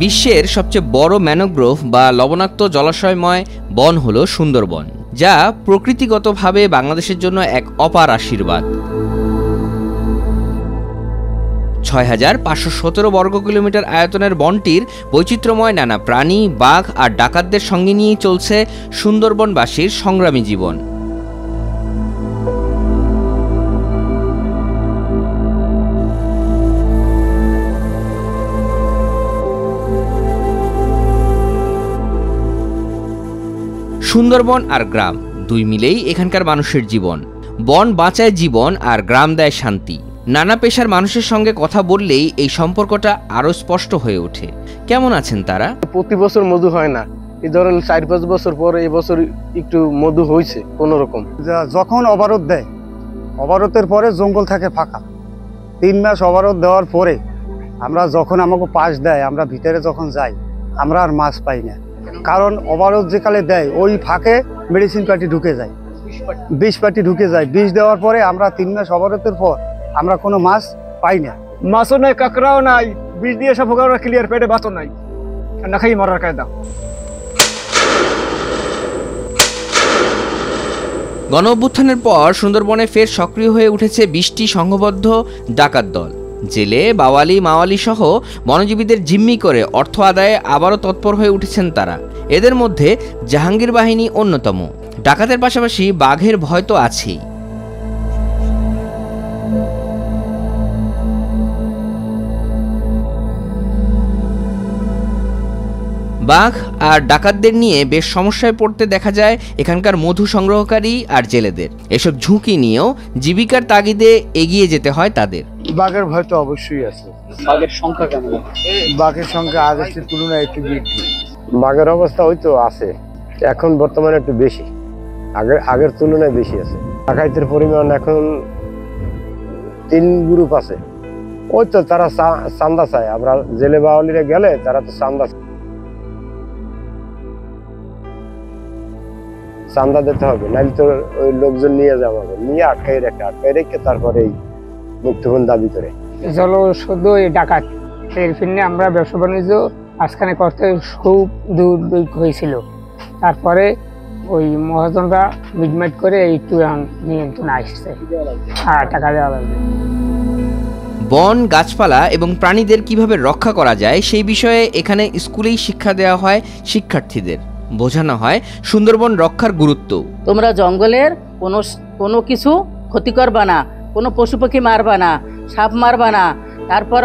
বিশ্বের সবচেয়ে বড় ম্যানোগ্রোভ বা লবণাক্ত জলাশয়ময় বন হল সুন্দরবন, যা প্রকৃতিগতভাবে বাংলাদেশের জন্য এক অপার আশীর্বাদ। ৬,৫১৭ বর্গ কিলোমিটার আয়তনের বনটির বৈচিত্র্যময় নানা প্রাণী, বাঘ আর ডাকাতদের সঙ্গে নিয়েই চলছে সুন্দরবনবাসীর সংগ্রামী জীবন। সুন্দরবন আর গ্রাম দুই মিলেই এখানকার মানুষের জীবন। বন বাঁচায় জীবন আর গ্রাম দেয় শান্তি। নানা পেশার মানুষের সঙ্গে কথা বললেই এই সম্পর্কটা আরো স্পষ্ট হয়ে ওঠে। কেমন আছেন তারা? প্রতি বছর মধু হয় না, এই ধরেন ৪-৫ বছর পর এই বছর একটু মধু হয়েছে কোন রকম। যখন অবরোধ দেয়, অবরোধের পরে জঙ্গল থাকে ফাঁকা। ৩ মাস অবরোধ দেওয়ার পরে আমরা যখন আমাকে পাশ দেয়, আমরা ভিতরে যখন যাই, আমরা আর মাছ পাই না। কারণ অবরোধ যেকালে দেয় ওই ফাঁকে মেডিসিন পার্টি ঢুকে যায়, বিষ পার্টি ঢুকে যায়। বিষ দেওয়ার পরে আমরা ৩ মাস অবরোধের পর আমরা কোনো মাছ পাই না। মাছও নাই, কাঁকড়াও নাই, বিষ দিয়ে সব ক্লিয়ার, পেটে ভাতও নাই, না খাই মরার কায়দা। গণ অভ্যুত্থানের পর সুন্দরবনে ফের সক্রিয় হয়ে উঠেছে ২০টি সংঘবদ্ধ ডাকাত দল। জেলে, বাওয়ালি, মাওয়ালি সহ বনজীবীদের জিম্মি করে অর্থ আদায়ে আবারও তৎপর হয়ে উঠেছেন তারা। এদের মধ্যে জাহাঙ্গীর বাহিনী অন্যতম। ডাকাতের পাশাপাশি বাঘের ভয় তো আছেই। বাঘ আর ডাকাতদের নিয়ে বেশ সমস্যায় পড়তে দেখা যায় এখানকার মধু সংগ্রহকারী আর জেলেদের। এসব ঝুঁকি নিয়েও জীবিকার তাগিদে এগিয়ে যেতে হয় তাদের। বাঘের ভয় তো অবশ্যই আছে। বাঘের সংখ্যা কেমন? বাঘের সংখ্যা আগের তুলনায় একটু বৃদ্ধি। বাঘের অবস্থা হয়তো আছে, এখন বর্তমানে একটু বেশি, আগের তুলনায় বেশি আছে। ডাকাইতের পরিমাণ এখন 3 গ্রুপ আছে। ওই তো তারা চান্দা চায়, আমরা জেলে বাওয়ালিরা গেলে তারা তো চান্দা দিতে হবে, নাহলে তো ওই লোকজন নিয়ে যাওয়া হবে, নিয়ে আটকাই রেখে তারপরে এই মুক্তিপণ দাবি করে। জলশোধ ডাকাত এর জন্য আমরা ব্যবসা বাণিজ্য মাঝখানে করতে খুব দূর হয়েছিল। তারপরে ওই মহাজনরা মিটমাইট করে একটু নিয়ন্ত্রণে আসছে, টাকা দেওয়া লাগবে। বন, গাছপালা এবং প্রাণীদের কিভাবে রক্ষা করা যায় সেই বিষয়ে এখানে স্কুলেই শিক্ষা দেওয়া হয় শিক্ষার্থীদের। বোঝানো হয় সুন্দরবন রক্ষার গুরুত্ব। তোমরা জঙ্গলের কোনো কিছু ক্ষতি করবা না, কোনো পশু পাখি মারবা না, সাপ মারবা না। তারপর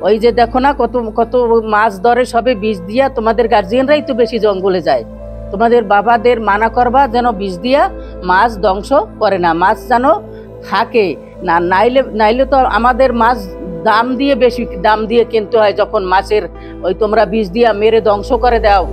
ওই যে দেখো না কত কত মাছ ধরে সবে বিষ দিয়া, তোমাদের গার্জিয়ানরাই তো বেশি জঙ্গলে যায়। তোমাদের বাবাদের মানা করবা যেন বিষ দিয়া মাছ ধ্বংস করে না, মাছ যেন থাকে না, নাইলে তো আমাদের মাছ বেশি দাম দিয়ে কিনতে হয়। যখন মাছের ওই তোমরা বিষ দিয়া মেরে ধ্বংস করে দাও।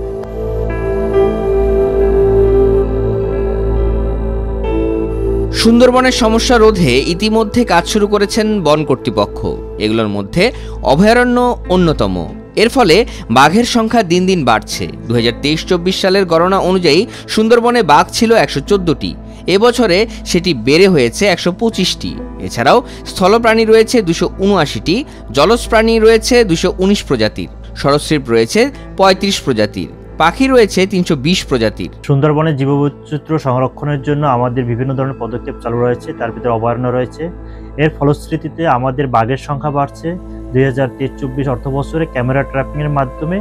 সুন্দরবনের সমস্যা রোধে ইতিমধ্যে কাজ শুরু করেছেন বন কর্তৃপক্ষ। এগুলোর মধ্যে অভয়ারণ্য অন্যতম। এর ফলে বাঘের সংখ্যা দিন দিন বাড়ছে। ২০২৩-২৪ সালের গণনা অনুযায়ী সুন্দরবনে বাঘ ছিল ১১৪টি। এবছরে সেটি বেড়ে হয়েছে ১২৫টি। এছাড়াও স্থলপ্রাণী রয়েছে ২৭৯টি, জলজ প্রাণী রয়েছে ২১৯ প্রজাতির, সরীসৃপ রয়েছে ৩৫ প্রজাতির, পাখি রয়েছে ৩২০ প্রজাতির। সুন্দরবনের জীববৈচিত্র্য সংরক্ষণের জন্য আমাদের বিভিন্ন ধরনের পদক্ষেপ চালু রয়েছে, তার ভিতরে অভয়ারণ্য রয়েছে। এর ফলশ্রুতিতে আমাদের বাঘের সংখ্যা বাড়ছে। ২০২৩-২৪ অর্থ বছরে ক্যামেরা ট্র্যাপিংয়ের মাধ্যমে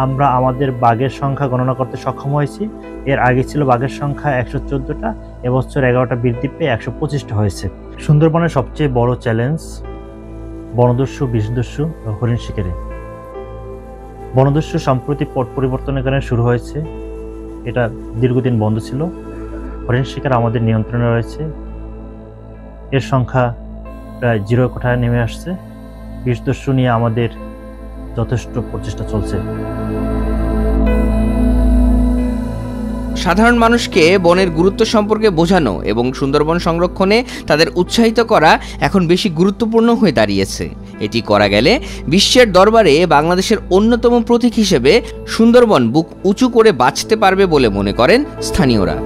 আমরা আমাদের বাঘের সংখ্যা গণনা করতে সক্ষম হয়েছি। এর আগে ছিল বাঘের সংখ্যা ১১৪টা, এবছর 11টা বৃদ্ধি পেয়ে ১২৫টা হয়েছে। সুন্দরবনের সবচেয়ে বড় চ্যালেঞ্জ বনদস্যু, বিষদস্যু, হরিণ শিকারি। বনদস্যু সম্প্রতি পট পরিবর্তনের কারণে শুরু হয়েছে, এটা দীর্ঘদিন বন্ধ ছিল। হরিণ শিকার আমাদের নিয়ন্ত্রণে রয়েছে, এর সংখ্যা প্রায় 0 কোঠায় নেমে আসছে। বিষদস্যু নিয়ে আমাদের যথেষ্ট প্রচেষ্টা চলছে। সাধারণ মানুষকে বনের গুরুত্ব সম্পর্কে বোঝানো এবং সুন্দরবন সংরক্ষণে তাদের উৎসাহিত করা এখন বেশি গুরুত্বপূর্ণ হয়ে দাঁড়িয়েছে। এটি করা গেলে বিশ্বের দরবারে বাংলাদেশের অন্যতম প্রতীক হিসেবে সুন্দরবন বুক উঁচু করে বাঁচতে পারবে বলে মনে করেন স্থানীয়রা।